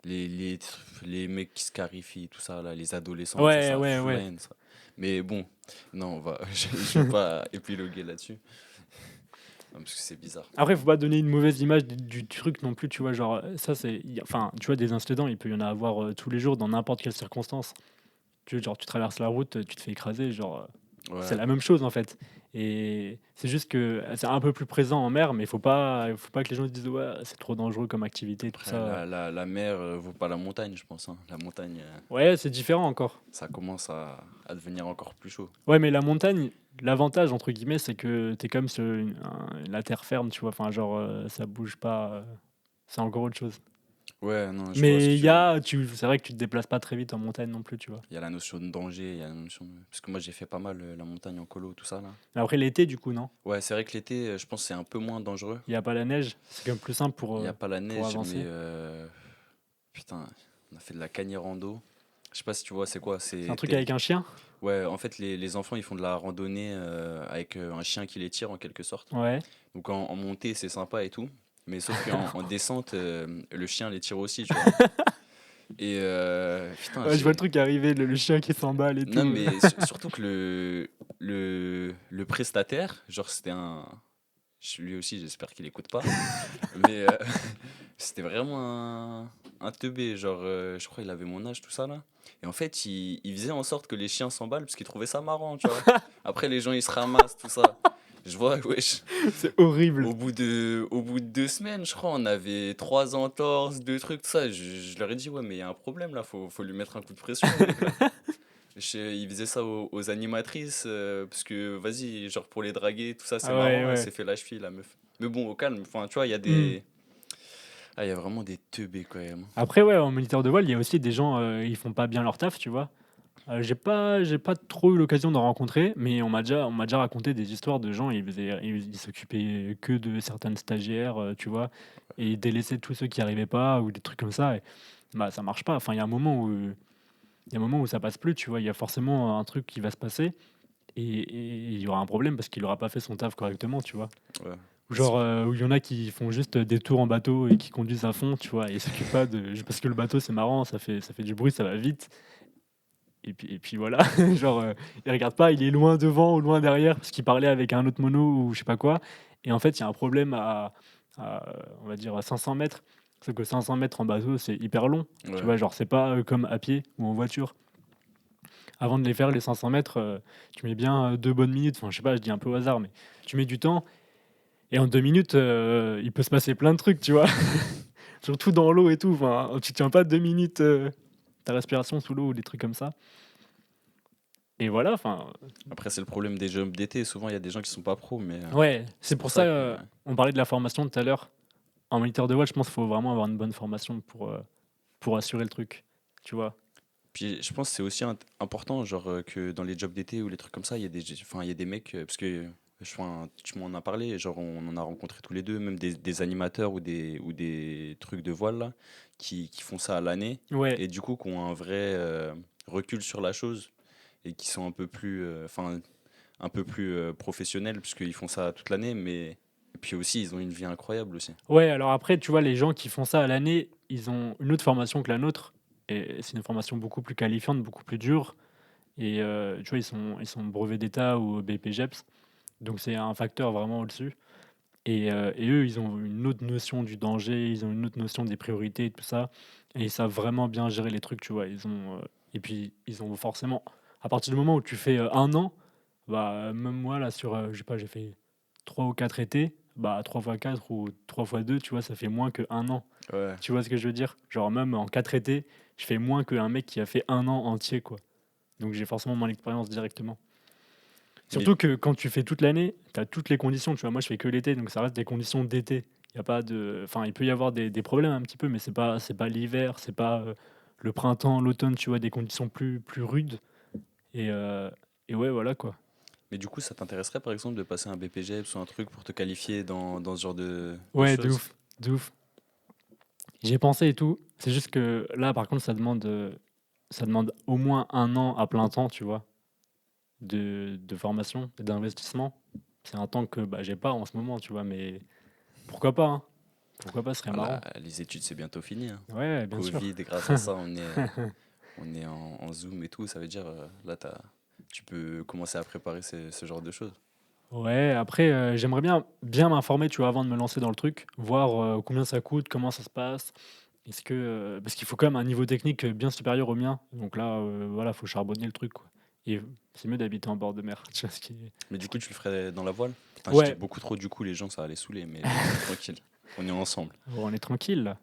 les, les, les mecs qui se clarifient, tout ça, là, les adolescents, Ouais, ça ouais, ouais. freine, ça. Mais bon, non, je vais pas épiloguer là-dessus. Non, parce que c'est bizarre. Après, faut pas donner une mauvaise image du truc non plus, tu vois? Genre, ça, enfin, tu vois, des incidents, il peut y en avoir, tous les jours dans n'importe quelle circonstance. Tu vois, genre, tu traverses la route, tu te fais écraser, genre, c'est Ouais. la même chose, en fait et c'est juste que c'est un peu plus présent en mer, mais faut pas que les gens se disent: «Ouais, c'est trop dangereux comme activité», tout Après, ça. la mer vaut pas la montagne, je pense, hein. La montagne, Ouais, c'est différent encore. ça commence à devenir encore plus chaud. Ouais, mais la montagne, l'avantage, entre guillemets, c'est que tu es comme sur la terre ferme, tu vois? Enfin, genre, ça bouge pas, c'est encore autre chose. Ouais, non, je vois ce que Mais tu veux dire. c'est vrai que tu te déplaces pas très vite en montagne non plus, tu vois? Il y a la notion de danger, il y a la notion Parce que moi, j'ai fait pas mal la montagne en colo, tout ça, là. Mais après l'été, du coup, non? Ouais, c'est vrai que l'été, je pense que c'est un peu moins dangereux. Il y a pas la neige, c'est quand même plus simple Il n'y a pas la pour neige, mais avancer. putain, on a fait de la cagni rando. Je sais pas si tu vois, c'est quoi? C'est un truc avec un chien? Ouais, en fait, les enfants, ils font de la randonnée avec un chien qui les tire en quelque sorte. Ouais. Donc en montée, c'est sympa et tout. Mais sauf en descente, le chien les tire aussi, tu vois. Et putain, Ouais, je vois le truc arriver, le chien qui s'emballe et Non, tout. mais surtout que le prestataire, genre, c'était un. Lui aussi, j'espère qu'il écoute pas. Mais c'était vraiment un teubé. Genre, je crois qu'il avait mon âge, tout ça là. Et en fait, il faisait en sorte que les chiens s'emballent parce qu'il trouvait ça marrant, tu vois. Après, les gens, ils se ramassent, tout ça. Je vois, wesh. C'est horrible. Au bout de 2 semaines, je crois, on avait 3 entorses, 2 trucs, tout ça. Je leur ai dit, ouais, mais il y a un problème là, faut lui mettre un coup de pression, le mec là. Il faisait ça aux animatrices, parce que vas-y, genre pour les draguer, tout ça, c'est Ah ouais, marrant, elle ouais. s'est fait la cheville, la meuf. Mais bon, au calme, enfin, tu vois, il y a Mmh. des. Ah, il y a vraiment des teubés quand même. Après, ouais, en moniteur de voile, il y a aussi des gens, ils font pas bien leur taf, tu vois? J'ai pas trop eu l'occasion d'en rencontrer, mais on m'a déjà raconté des histoires de gens, ils s'occupaient que de certaines stagiaires, tu vois? Et ils délaissaient tous ceux qui arrivaient pas ou des trucs comme ça et bah, ça marche pas. Enfin, il y a un moment où ça passe plus, tu vois? Il y a forcément un truc qui va se passer et il y aura un problème parce qu'il aura pas fait son taf correctement, tu vois? Ouais. Genre, où il y en a qui font juste des tours en bateau et qui conduisent à fond, tu vois? Et ils s'occupent pas de parce que le bateau, c'est marrant, ça fait du bruit, ça va vite et puis voilà, genre, il regarde pas, il est loin devant ou loin derrière parce qu'il parlait avec un autre mono ou je sais pas quoi et en fait, il y a un problème on va dire à 500 mètres. Sauf que 500 mètres en bateau, c'est hyper long, tu Ouais. vois? Genre, c'est pas, comme à pied ou en voiture. Avant de les faire les 500 mètres, tu mets bien, 2 bonnes minutes, enfin, je sais pas, je dis un peu au hasard, mais tu mets du temps et en 2 minutes, il peut se passer plein de trucs, tu vois? Surtout dans l'eau et tout, enfin, tu tiens pas 2 minutes, ta respiration sous l'eau ou des trucs comme ça et voilà, enfin, Après, c'est le problème des jobs d'été. Souvent, il y a des gens qui sont pas pros, mais ouais, c'est c'est pour pour ça, ça que. on parlait de la formation tout à l'heure. En moniteur de voile, je pense qu'il faut vraiment avoir une bonne formation pour assurer le truc, tu vois? Puis je pense que c'est aussi important, genre que dans les jobs d'été ou les trucs comme ça, enfin, il y a des mecs, parce que enfin, tu m'en as parlé, genre on en a rencontré tous les deux, même des animateurs ou des trucs de voile là, qui font ça à l'année, Ouais, et du coup qui ont un vrai recul sur la chose, et qui sont enfin, un peu plus professionnels, puisqu'ils font ça toute l'année, mais et puis aussi ils ont une vie incroyable aussi. ouais, alors après, tu vois, les gens qui font ça à l'année, ils ont une autre formation que la nôtre et c'est une formation beaucoup plus qualifiante, beaucoup plus dure et tu vois, ils sont brevets d'État ou BPJEPS, donc c'est un facteur vraiment au-dessus et eux, ils ont une autre notion du danger, ils ont une autre notion des priorités et tout ça et ils savent vraiment bien gérer les trucs, tu vois? Et puis ils ont forcément à partir du moment où tu fais, 1 an, bah, même moi là sur, je sais pas, j'ai fait 3 ou 4 étés, bah, 3 fois 4 ou 3 fois 2, tu vois, ça fait moins que un an. Ouais. Tu vois ce que je veux dire? Genre même en 4 étés, je fais moins qu'un mec qui a fait un an entier, quoi. Donc j'ai forcément moins l'expérience directement. Mais Surtout que quand tu fais toute l'année, tu as toutes les conditions, tu vois? Moi, je fais que l'été, donc ça reste des conditions d'été. Il y a pas de enfin, il peut y avoir des problèmes un petit peu, mais c'est pas l'hiver, c'est pas, le printemps, l'automne, tu vois? Des conditions plus rudes et heu et ouais, voilà, quoi. mais du coup, ça t'intéresserait par exemple de passer un BPGEPS ou un truc pour te qualifier dans ce genre de Ouais, choses? de ouf. J'y ai pensé et tout. C'est juste que là, par contre, ça demande au moins un an à plein temps, tu vois? De formation et d'investissement. C'est un temps que, bah, j'ai pas en ce moment, tu vois? Mais pourquoi pas, hein? Pourquoi pas, ce serait Voilà, marrant. les études, c'est bientôt fini, hein. Ouais, bien sûr. Covid, et grâce à ça, on est en Zoom et tout. Ça veut dire, là, tu peux commencer à préparer ce genre de choses. Ouais, après, j'aimerais bien m'informer, tu vois, avant de me lancer dans le truc, voir, combien ça coûte, comment ça se passe. Est-ce que, parce qu'il faut quand même un niveau technique, bien supérieur au mien. Donc là, voilà, faut charbonner le truc, quoi et c'est mieux d'habiter en bord de mer, tu vois? Mais du Ce coup, qui tu le ferais dans la voile? Putain, je dis Ouais, beaucoup trop, du coup, les gens, ça va les saouler, mais tranquille. On est ensemble. on est tranquille, là.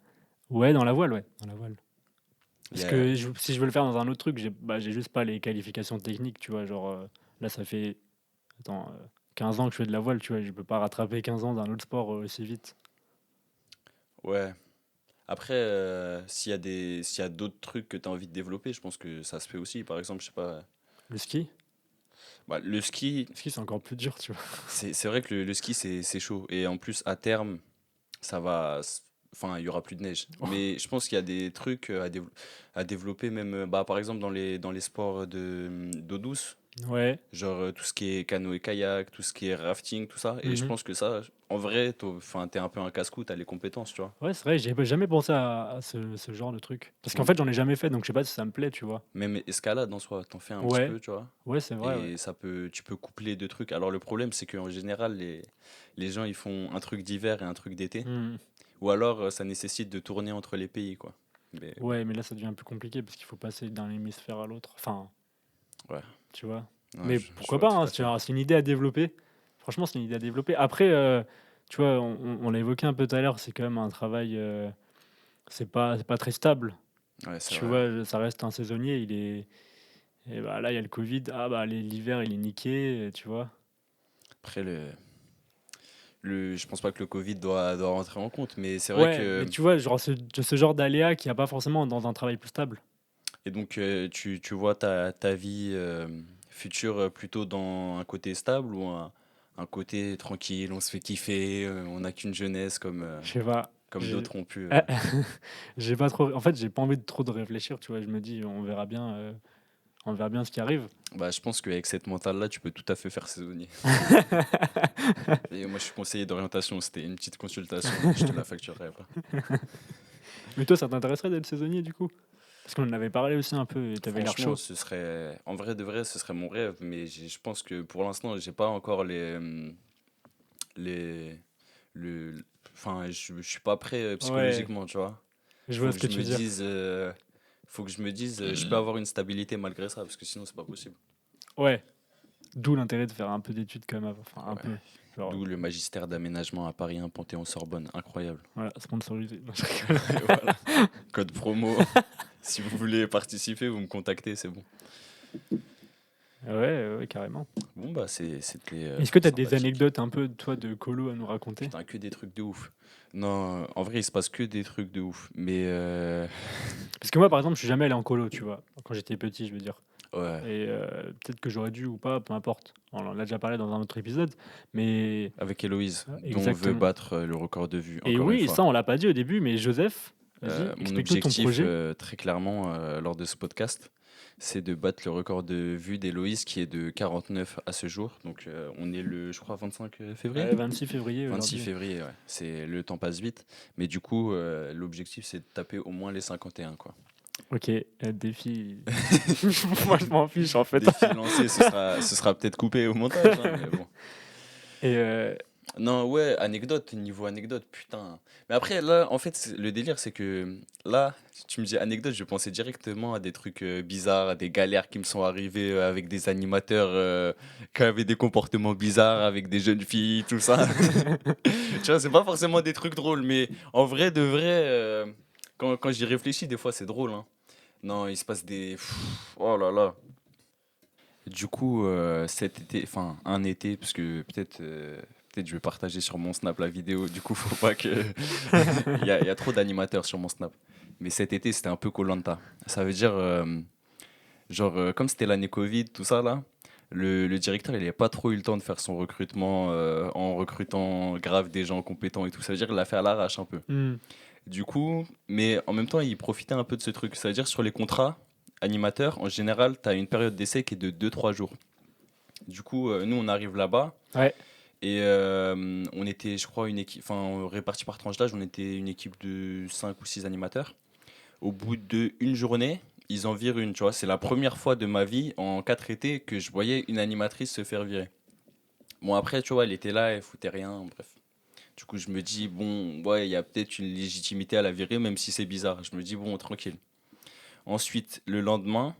Ouais, dans la voile, ouais, dans la voile. Il y Parce a- que si je veux le faire dans un autre truc, j'ai juste pas les qualifications techniques, tu vois? Genre, là, ça fait, attends, 15 ans que je fais de la voile, tu vois? Je peux pas rattraper 15 ans d'un autre sport, aussi vite. Ouais. Après, s'il y a d'autres trucs que tu as envie de développer, je pense que ça se fait aussi. Par exemple, je sais pas, Le ski? bah, le ski, Le ski, c'est encore plus dur, tu vois? c'est vrai que le ski, c'est chaud. Et en plus, à terme, ça va. Enfin, il y aura plus de neige. Mais je pense qu'il y a des trucs à développer, même, bah, par exemple, dans les sports d'eau douce. Ouais. Genre tout ce qui est canoë-kayak, tout ce qui est rafting, tout ça. Et je Mmh. pense que ça, en vrai, enfin, t'es un peu un casse-cou, t'as les compétences, tu vois. Ouais, c'est vrai, j'y avais jamais pensé à ce genre de truc. Parce qu'en Mm. fait, j'en ai jamais fait, donc je sais pas si ça me plaît, tu vois? Même escalade en soi, t'en fais un petit Ouais, peu, tu vois. ouais, c'est vrai, ouais. Et tu peux coupler deux trucs. Alors le problème, c'est qu'en général, les gens, ils font un truc d'hiver et un truc d'été. Mmh. Ou alors, ça nécessite de tourner entre les pays, quoi. Mais bon, Ouais, mais là, ça devient un peu compliqué parce qu'il faut passer d'un hémisphère à l'autre. Enfin, ouais. tu vois? Ouais, Mais je pourquoi vois pas, tout hein, à fait. c'est une idée à développer. Franchement, c'est une idée à développer. Après, tu vois, on l'a évoqué un peu tout à l'heure, c'est quand même un travail, c'est pas très stable. Ouais, c'est Tu vrai. vois, ça reste un saisonnier, il est et bah, là, il y a le covid. Ah bah, l'hiver, il est niqué, tu vois? Après, je pense pas que le Covid doit rentrer en compte, mais c'est vrai Ouais, mais que. tu vois, genre ce genre d'aléa qu'il y a pas forcément dans un travail plus stable. Et donc, tu vois ta vie future plutôt dans un côté stable ou un côté tranquille, on se fait kiffer, on n'a qu'une jeunesse Je sais pas, comme j'ai d'autres ont pu. j'ai pas trop en fait, j'ai pas envie de trop de réfléchir, tu vois? Je me dis: on verra bien ce qui arrive». Bah, je pense qu'avec cette mentale-là, tu peux tout à fait faire saisonnier. Et moi, je suis conseiller d'orientation, c'était une petite consultation, mais je te la facturerai pas. Mais toi, ça t'intéresserait d'être saisonnier, du coup? Parce qu'on en avait parlé aussi un peu et tu l'air Franchement, chaud. ce serait, en vrai de vrai, ce serait mon rêve, mais je pense que pour l'instant, j'ai pas encore les, enfin, je suis pas prêt Ouais, psychologiquement, tu vois. je vois Faut ce que que je tu me veux dire. dise, je peux avoir une stabilité malgré ça, parce que sinon, c'est pas possible. Ouais, d'où l'intérêt de faire un peu d'études quand même, enfin un Ouais. peu, genre, D'où le magistère d'aménagement à Paris 1, Panthéon-Sorbonne, incroyable. voilà, sponsorisé. Non, je rigole. Et voilà, code promo. Si vous voulez participer, vous me contactez, c'est bon. Ouais, ouais, carrément. Bon, bah, c'était Est-ce que tu as des sympathique. anecdotes un peu, toi, de colo à nous raconter? Putain, que des trucs de ouf. Non, en vrai, il se passe que des trucs de ouf. Mais Parce que moi, par exemple, je suis jamais allé en colo, tu vois? Quand j'étais petit, je veux dire. ouais, Et peut-être que j'aurais dû ou pas, peu importe. On en a déjà parlé dans un autre épisode, mais avec Héloïse, dont on veut exactement. battre le record de vue, Et encore une oui, fois. ça, on l'a pas dit au début, mais Joseph, vas-y, Mon explique-nous ton objectif, projet. très clairement, lors de ce podcast, c'est de battre le record de vue d'Héloïse qui est de 49 à ce jour. Donc, on est le, je crois, 25 février? Ouais, 26 février 26 aujourd'hui. février, ouais. Le temps passe vite. Mais du coup, l'objectif, c'est de taper au moins les 51, quoi. OK, défi. Moi, je m'en fiche, en fait. Défi lancé, ce sera peut-être coupé au montage, hein, mais bon. Et Non, ouais, anecdote, niveau anecdote, putain. Mais après, là, en fait, le délire, c'est que là, si tu me dis anecdote, je pensais directement à des trucs bizarres, à des galères qui me sont arrivées avec des animateurs qui avaient des comportements bizarres, avec des jeunes filles, tout ça. Tu vois, c'est pas forcément des trucs drôles, mais en vrai, de vrai, quand j'y réfléchis, des fois, c'est drôle, hein. Non, il se passe des... Oh là là. Du coup, cet été, enfin un été, parce que peut-être je vais partager sur mon Snap la vidéo, du coup, faut pas que. Il y a trop d'animateurs sur mon Snap. Mais cet été, c'était un peu koh. Ça veut dire, genre, comme c'était l'année Covid, tout ça là, le directeur, il n'avait pas trop eu le temps de faire son recrutement en recrutant grave des gens compétents et tout. Ça veut dire qu'il l'a fait à l'arrache un peu. mmh, Du coup, mais en même temps, il profitait un peu de ce truc. Ça veut dire sur les contrats animateurs, en général, tu as une période d'essai qui est de 2 3 jours. Du coup, nous, on arrive là-bas ouais. et on était, je crois, une équipe, enfin, répartis par tranche d'âge, on était une équipe de 5 ou 6 animateurs. Au bout d'une journée, ils en virent une, tu vois. C'est la première fois de ma vie, en 4 étés, que je voyais une animatrice se faire virer. Bon, après, tu vois, elle était là, elle foutait rien, bref. Du coup, je me dis, bon, ouais, il y a peut-être une légitimité à la virer, même si c'est bizarre. Je me dis, bon, tranquille. Ensuite, le lendemain,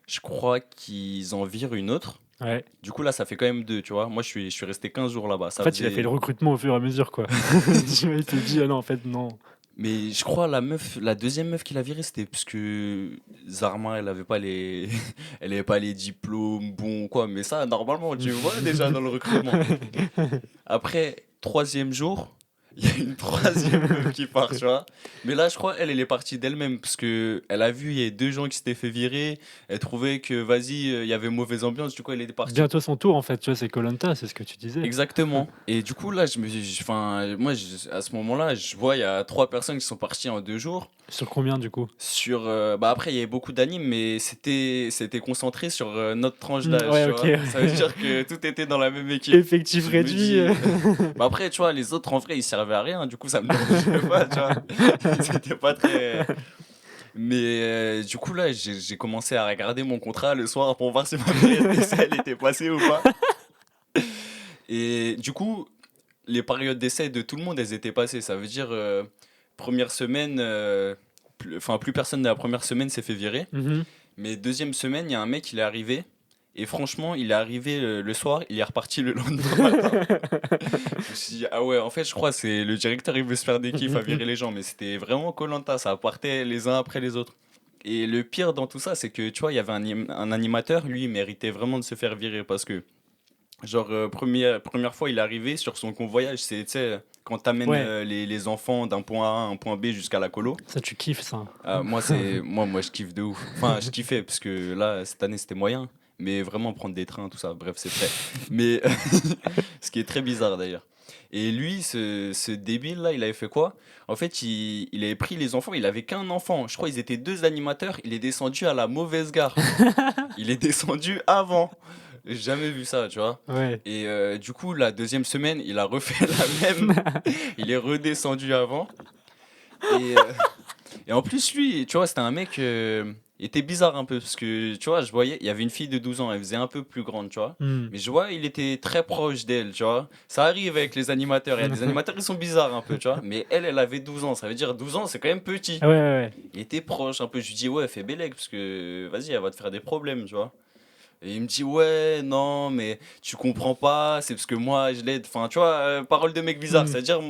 je crois qu'ils en virent une autre. Ouais. Du coup, là, ça fait quand même deux, tu vois. Moi, je suis resté 15 jours là-bas. En Ça fait, il a fait faisait. le recrutement au fur et à mesure, quoi. Tu vois, il s'est dit: «Ah non, en fait, non». Mais je crois la meuf, la deuxième meuf qu'il a virée, c'était parce que Zarma, elle avait pas les, elle avait pas les diplômes bons ou quoi. Mais ça, normalement, tu vois déjà dans le recrutement. Après, troisième jour, il y a une troisième meuf qui part, tu vois. Mais là, je crois, elle est partie d'elle-même parce que elle a vu, il y a deux gens qui s'étaient fait virer. Elle trouvait que, vas-y, il y avait mauvaise ambiance. Du coup, elle est partie. Bientôt son tour, en fait, tu vois? C'est koh c'est ce que tu disais. Exactement. Et du coup, là, enfin, moi, à ce moment-là, je vois, il y a 3 personnes qui sont parties en 2 jours. Sur combien, du coup? Bah après, il y avait beaucoup d'animes, mais c'était concentré sur notre tranche d'âge, Ouais, tu OK, vois. ouais. Ça veut dire que tout était dans la même équipe. Effectif Je me réduit, dis. Bah après, tu vois, les autres, en vrai, ils servaient à rien. Du coup, ça me dérangeait pas, tu vois. C'était pas très. Mais du coup, là, j'ai commencé à regarder mon contrat le soir pour voir si ma période d'essai, elle était passée ou pas. Et du coup, les périodes d'essai de tout le monde, elles étaient passées. Ça veut dire, première semaine, enfin, plus personne de la première semaine s'est fait virer. Mmh. Mais deuxième semaine, il y a un mec, il est arrivé. Et franchement, il est arrivé le soir, il est reparti le lendemain matin. Je me suis dit, ah ouais, en fait, je crois que c'est le directeur, il veut se faire des kiffs à virer les gens. Mais c'était vraiment koh, ça partait les uns après les autres. Et le pire dans tout ça, c'est que, tu vois, il y avait un animateur, lui, il méritait vraiment de se faire virer parce que genre, première fois, il est arrivé sur son convoyage. C'est, tu sais, quand t'amènes Ouais, les enfants d'un point A à un point B jusqu'à la colo. ça, tu kiffes ça. Moi, je kiffe de ouf. Enfin, je kiffais parce que là, cette année, c'était moyen. Mais vraiment, prendre des trains, tout ça, bref, c'est très. Mais ce qui est très bizarre d'ailleurs. Et lui, ce débile-là, il avait fait quoi? En fait, il avait pris les enfants, il avait qu'un enfant. Je crois qu'ils étaient deux animateurs. Il est descendu à la mauvaise gare. Il est descendu avant. J'ai jamais vu ça, tu vois. Ouais. Et du coup, la deuxième semaine, il a refait la même. Il est redescendu avant. Et, et en plus, lui, tu vois, c'était un mec. Il était bizarre un peu. Parce que, tu vois, je voyais, il y avait une fille de 12 ans. Elle faisait un peu plus grande, tu vois. Mmh. Mais je vois, il était très proche d'elle, tu vois. Ça arrive avec les animateurs. Il y a des animateurs, ils sont bizarres un peu, tu vois. Mais elle avait 12 ans. Ça veut dire 12 ans, c'est quand même petit. Ah ouais, ouais, ouais. Il était proche un peu. Je lui dis, ouais, fais bellec. Parce que, vas-y, elle va te faire des problèmes, tu vois. Et il me dit, ouais, non, mais tu comprends pas, c'est parce que moi, je l'aide. Enfin, tu vois, parole de mec bizarre. Mmh. C'est-à-dire,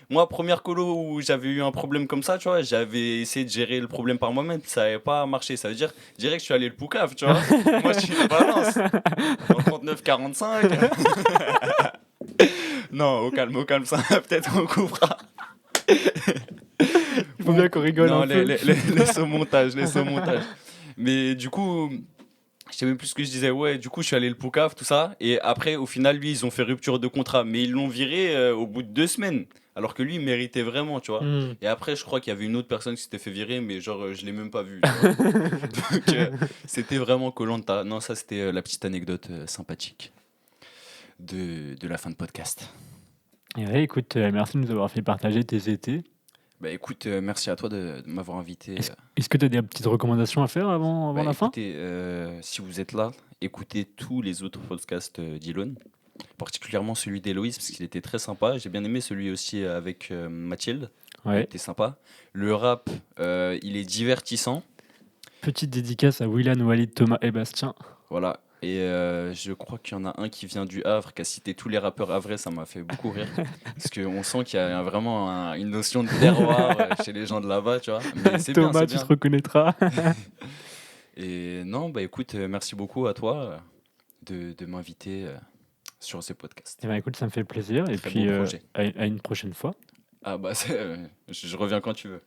moi, première colo où j'avais eu un problème comme ça, tu vois, j'avais essayé de gérer le problème par moi-même, ça n'avait pas marché. Ça veut dire, je dirais que je suis allé le poucave, tu vois. Moi, je suis une balance. En 39-45. Non, au calme, ça, peut-être on coupera. Il faut bien qu'on rigole Non, un peu. laisse au montage, laisse au montage. Mais du coup. Je sais même plus ce que je disais. Ouais, du coup, je suis allé le Poucave, tout ça. Et après, au final, lui, ils ont fait rupture de contrat. Mais ils l'ont viré au bout de 2 semaines. Alors que lui, il méritait vraiment, tu vois. Mmh. Et après, je crois qu'il y avait une autre personne qui s'était fait virer, mais genre, je l'ai même pas vu, tu vois. Donc, c'était vraiment koh. Non, ça, c'était la petite anecdote sympathique de la fin de podcast. Et ouais, écoute, merci de nous avoir fait partager tes étés. Bah écoute, merci à toi de m'avoir invité. Est-ce que tu as des petites recommandations à faire avant Bah la fin? écoutez, si vous êtes là, écoutez tous les autres podcasts d'Elon, particulièrement celui d'Héloïse, parce qu'il était très sympa. J'ai bien aimé celui aussi avec Mathilde, il Ouais. était sympa. Le rap, il est divertissant, Petite dédicace à Willan, Walid, Thomas et Bastien. voilà. Et je crois qu'il y en a un qui vient du Havre, qui a cité tous les rappeurs havrais, ça m'a fait beaucoup rire. Parce qu'on sent qu'il y a vraiment une notion de terroir chez les gens de là-bas, tu vois. Mais c'est bien, Thomas, c'est tu te bien. reconnaîtras. Et non, bah écoute, merci beaucoup à toi de m'inviter sur ces Eh podcasts. ben écoute, ça me fait plaisir. Et Très beau puis projet. à une prochaine fois. Ah bah je reviens quand tu veux.